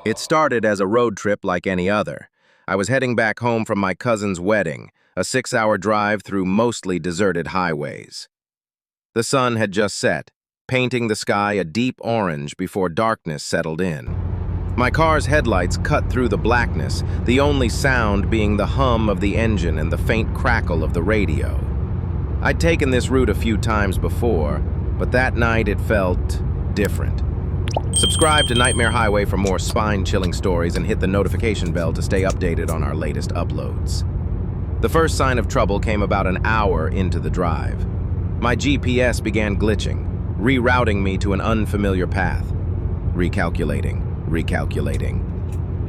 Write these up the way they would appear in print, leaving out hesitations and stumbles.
It started as a road trip like any other. I was heading back home from my cousin's wedding, a 6-hour drive through mostly deserted highways. The sun had just set, painting the sky a deep orange before darkness settled in. My car's headlights cut through the blackness, the only sound being the hum of the engine and the faint crackle of the radio. I'd taken this route a few times before, but that night it felt different. Subscribe to Nightmare Highway for more spine-chilling stories and hit the notification bell to stay updated on our latest uploads. The first sign of trouble came about an hour into the drive. My GPS began glitching, rerouting me to an unfamiliar path. Recalculating.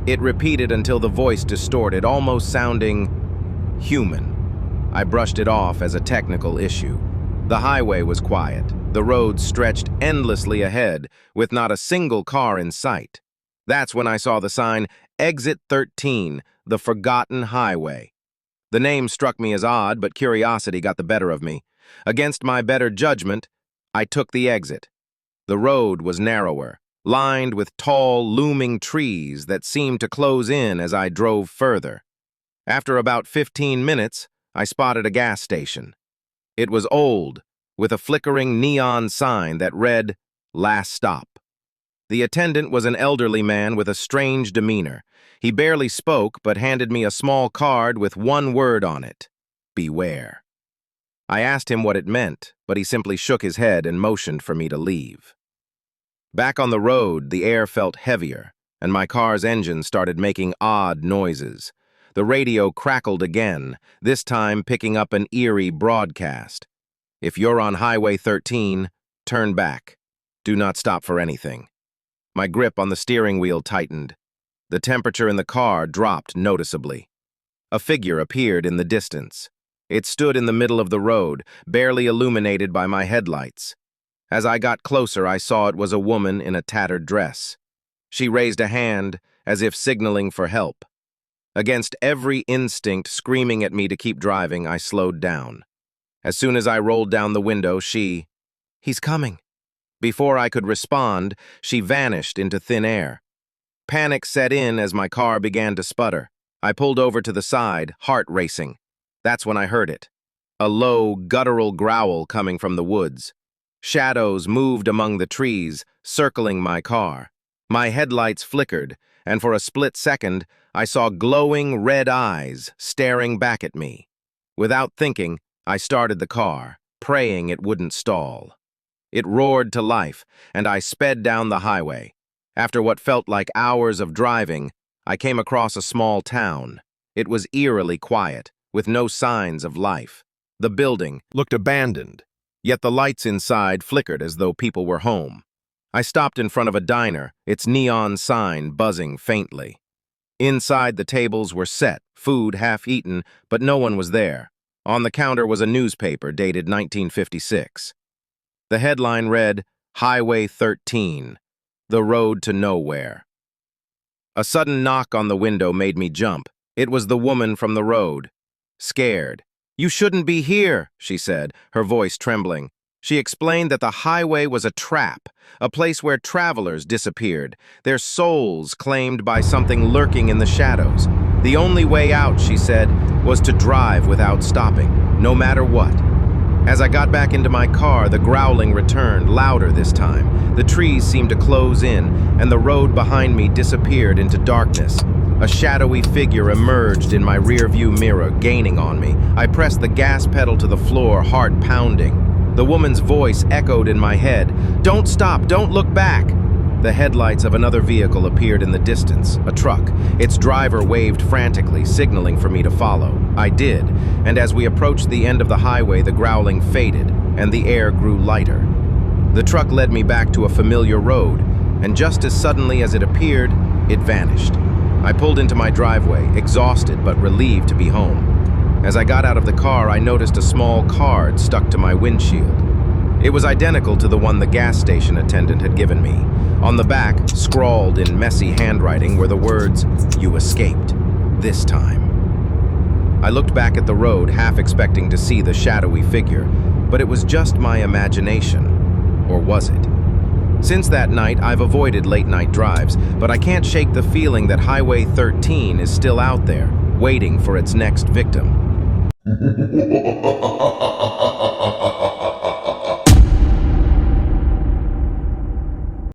It repeated until the voice distorted, almost sounding human. I brushed it off as a technical issue. The highway was quiet. The road stretched endlessly ahead, with not a single car in sight. That's when I saw the sign, Exit 13, the Forgotten Highway. The name struck me as odd, but curiosity got the better of me. Against my better judgment, I took the exit. The road was narrower, lined with tall, looming trees that seemed to close in as I drove further. After about 15 minutes, I spotted a gas station. It was old, with a flickering neon sign that read, Last Stop. The attendant was an elderly man with a strange demeanor. He barely spoke, but handed me a small card with one word on it, Beware. I asked him what it meant, but he simply shook his head and motioned for me to leave. Back on the road, the air felt heavier, and my car's engine started making odd noises. The radio crackled again, this time picking up an eerie broadcast. If you're on Highway 13, turn back. Do not stop for anything. My grip on the steering wheel tightened. The temperature in the car dropped noticeably. A figure appeared in the distance. It stood in the middle of the road, barely illuminated by my headlights. As I got closer, I saw it was a woman in a tattered dress. She raised a hand, as if signaling for help. Against every instinct screaming at me to keep driving, I slowed down. As soon as I rolled down the window, He's coming. Before I could respond, she vanished into thin air. Panic set in as my car began to sputter. I pulled over to the side, heart racing. That's when I heard it. A low, guttural growl coming from the woods. Shadows moved among the trees, circling my car. My headlights flickered, and for a split second, I saw glowing red eyes staring back at me. Without thinking, I started the car, praying it wouldn't stall. It roared to life, and I sped down the highway. After what felt like hours of driving, I came across a small town. It was eerily quiet, with no signs of life. The building looked abandoned, yet the lights inside flickered as though people were home. I stopped in front of a diner, its neon sign buzzing faintly. Inside, the tables were set, food half-eaten, but no one was there. On the counter was a newspaper dated 1956. The headline read, Highway 13, the road to nowhere. A sudden knock on the window made me jump. It was the woman from the road. Scared. "You shouldn't be here," she said, her voice trembling. She explained that the highway was a trap, a place where travelers disappeared, their souls claimed by something lurking in the shadows. The only way out, she said, was to drive without stopping, no matter what. As I got back into my car, the growling returned, louder this time. The trees seemed to close in, and the road behind me disappeared into darkness. A shadowy figure emerged in my rearview mirror, gaining on me. I pressed the gas pedal to the floor, heart pounding. The woman's voice echoed in my head. "Don't stop, don't look back." The headlights of another vehicle appeared in the distance, a truck. Its driver waved frantically, signaling for me to follow. I did, and as we approached the end of the highway, the growling faded, and the air grew lighter. The truck led me back to a familiar road, and just as suddenly as it appeared, it vanished. I pulled into my driveway, exhausted but relieved to be home. As I got out of the car, I noticed a small card stuck to my windshield. It was identical to the one the gas station attendant had given me. On the back, scrawled in messy handwriting, were the words, "You escaped. This time." I looked back at the road, half expecting to see the shadowy figure, but it was just my imagination. Or was it? Since that night, I've avoided late-night drives, but I can't shake the feeling that Highway 13 is still out there, waiting for its next victim.